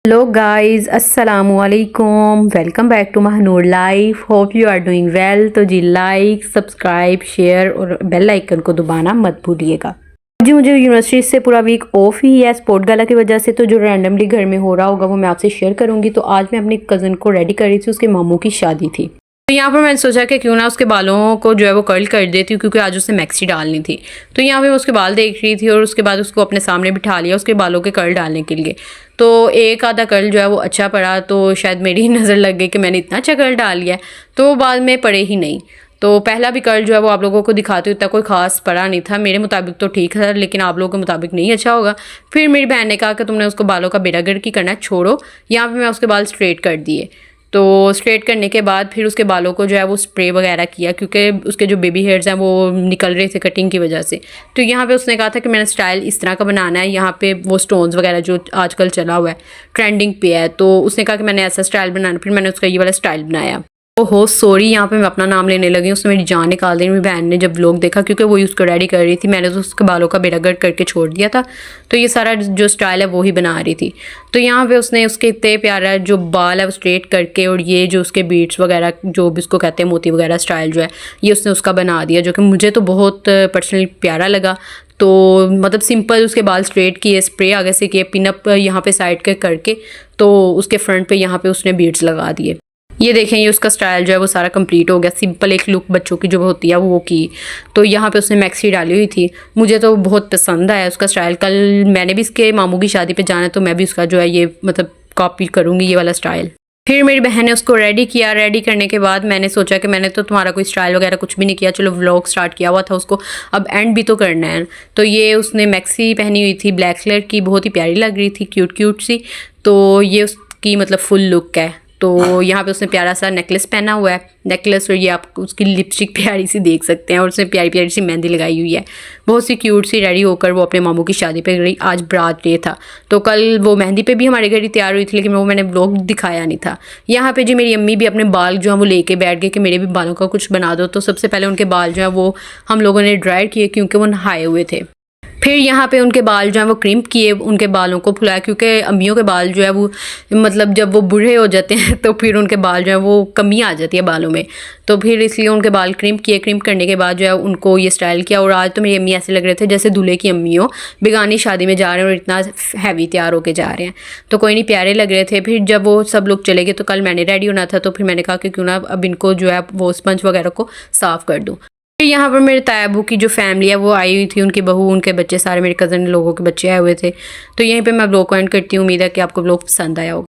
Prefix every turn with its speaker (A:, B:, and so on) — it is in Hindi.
A: हेलो गाइस, अस्सलामु अलैकुम। Welcome back to Mahanoor life. Hope you are doing well. तो जी लाइक, सब्सक्राइब, शेयर और बेल आइकन को दबाना मत भूलिएगा। जी मुझे यूनिवर्सिटी से पूरा वीक ऑफ ही है स्पोर्ट गला की वजह से, तो जो रैंडमली घर में हो रहा होगा वो मैं आपसे शेयर करूंगी। तो आज मैं अपनी कज़न को रेडी कर रही थी, उसके मामू की शादी थी। तो यहाँ पर मैंने सोचा कि क्यों ना उसके बालों को जो है वो कर्ल कर देती हूँ, क्योंकि आज उसने मैक्सी डालनी थी। तो यहाँ पे मैं उसके बाल देख रही थी और उसके बाद उसको अपने सामने बिठा लिया उसके बालों के कर्ल डालने के लिए। तो एक आधा कर्ल जो है वो अच्छा पड़ा, तो शायद मेरी ही नज़र लग गई कि मैंने इतना अच्छा कर्ल डाल लिया, तो वो बाद में पड़े ही नहीं। तो पहला भी कर्ल जो है वो आप लोगों को दिखाती हूँ, इतना कोई खास पड़ा नहीं था। मेरे मुताबिक तो ठीक था, लेकिन आप लोगों के मुताबिक नहीं अच्छा होगा। फिर मेरी बहन ने कहा कि तुमने उसको बालों का बेड़ा गर्क ही करना है, छोड़ो। यहाँ पे मैं उसके बाल स्ट्रेट कर दिए। तो स्ट्रेट करने के बाद फिर उसके बालों को जो है वो स्प्रे वगैरह किया, क्योंकि उसके जो बेबी हेयर्स हैं वो निकल रहे थे कटिंग की वजह से। तो यहाँ पे उसने कहा था कि मैंने स्टाइल इस तरह का बनाना है, यहाँ पे वो स्टोन्स वगैरह जो आजकल चला हुआ है, ट्रेंडिंग पे है, तो उसने कहा कि मैंने ऐसा स्टाइल बनाना। फिर मैंने उसका ये वाला स्टाइल बनाया। ओहो सॉरी, यहाँ पे मैं अपना नाम लेने लगी, उसने मेरी जान निकाल दी मेरी बहन ने जब व्लॉग देखा, क्योंकि वही उसको रेडी कर रही थी। मैंने तो उसके बालों का बेड़ा गर्क करके छोड़ दिया था, तो ये सारा जो स्टाइल है वो ही बना रही थी। तो यहाँ पे उसने उसके इतने प्यारा जो बाल है वो स्ट्रेट करके, और ये जो उसके बीट्स वगैरह जो भी उसको कहते हैं मोती वगैरह स्टाइल जो है, ये उसने उसका बना दिया, जो कि मुझे तो बहुत पर्सनली प्यारा लगा। तो मतलब सिंपल उसके बाल स्ट्रेट किए, स्प्रे आगे से किए, पिनअप यहाँ पे साइड के करके, तो उसके फ्रंट पे यहाँ पे उसने बीड्स लगा दिए। ये देखें, ये उसका स्टाइल जो है वो सारा कंप्लीट हो गया। सिंपल एक लुक बच्चों की जो होती है वो की। तो यहाँ पे उसने मैक्सी डाली हुई थी, मुझे तो बहुत पसंद आया उसका स्टाइल। कल मैंने भी इसके मामू की शादी पे जाना है, तो मैं भी उसका जो है ये मतलब कॉपी करूँगी ये वाला स्टाइल। फिर मेरी बहन ने उसको रेडी किया। रेडी करने के बाद मैंने सोचा कि मैंने तो तुम्हारा कोई स्टाइल वगैरह कुछ भी नहीं किया, चलो व्लॉग स्टार्ट किया हुआ था उसको, अब एंड भी तो करना है। तो ये उसने मैक्सी पहनी हुई थी ब्लैक कलर की, बहुत ही प्यारी लग रही थी, क्यूट क्यूट सी। तो ये उसकी मतलब फुल लुक है। तो यहाँ पे उसने प्यारा सा नेकलेस पहना हुआ है, नेकलेस, और ये आप उसकी लिपस्टिक प्यारी सी देख सकते हैं, और उसने प्यारी प्यारी सी मेहंदी लगाई हुई है। बहुत सी क्यूट सी रेडी होकर वो अपने मामू की शादी पे गई। आज बारात डे था, तो कल वो मेहंदी पे भी हमारे घर ही तैयार हुई थी, लेकिन वो मैंने व्लॉग दिखाया नहीं था। यहाँ पे जी मेरी अम्मी भी अपने बाल जो है वो लेके बैठ गए कि मेरे भी बालों का कुछ बना दो। तो सबसे पहले उनके बाल जो है वो हम लोगों ने ड्राई किए, क्योंकि वो नहाए हुए थे। फिर यहाँ पे उनके बाल जो है वो क्रिम्प किए, उनके बालों को फुलाया, क्योंकि अम्मियों के बाल जो है वो मतलब जब वो बूढ़े हो जाते हैं तो फिर उनके बाल जो है वो कमी आ जाती है बालों में। तो फिर इसलिए उनके बाल क्रिम्प किए। क्रिम्प करने के बाद जो है उनको ये स्टाइल किया। और आज तो मेरी अम्मी ऐसे लग रहे थे जैसे दूल्हे की अम्मी हो, बेगानी शादी में जा रहे हैं और इतना हैवी तैयार होके जा रहे हैं। तो कोई नहीं, प्यारे लग रहे थे। फिर जब वो सब लोग चले गए तो कल मैंने रेडी होना था, तो फिर मैंने कहा कि क्यों ना अब इनको जो है वो स्पंज वगैरह को साफ़ कर दूँ। फिर यहाँ पर मेरे तायाबू की जो फैमिली है वो आई हुई थी, उनकी बहू, उनके बच्चे, सारे मेरे कज़न लोगों के बच्चे आए हुए थे। तो यहीं पे मैं व्लॉग को एंड करती हूँ। उम्मीद है कि आपको व्लॉग पसंद आया होगा।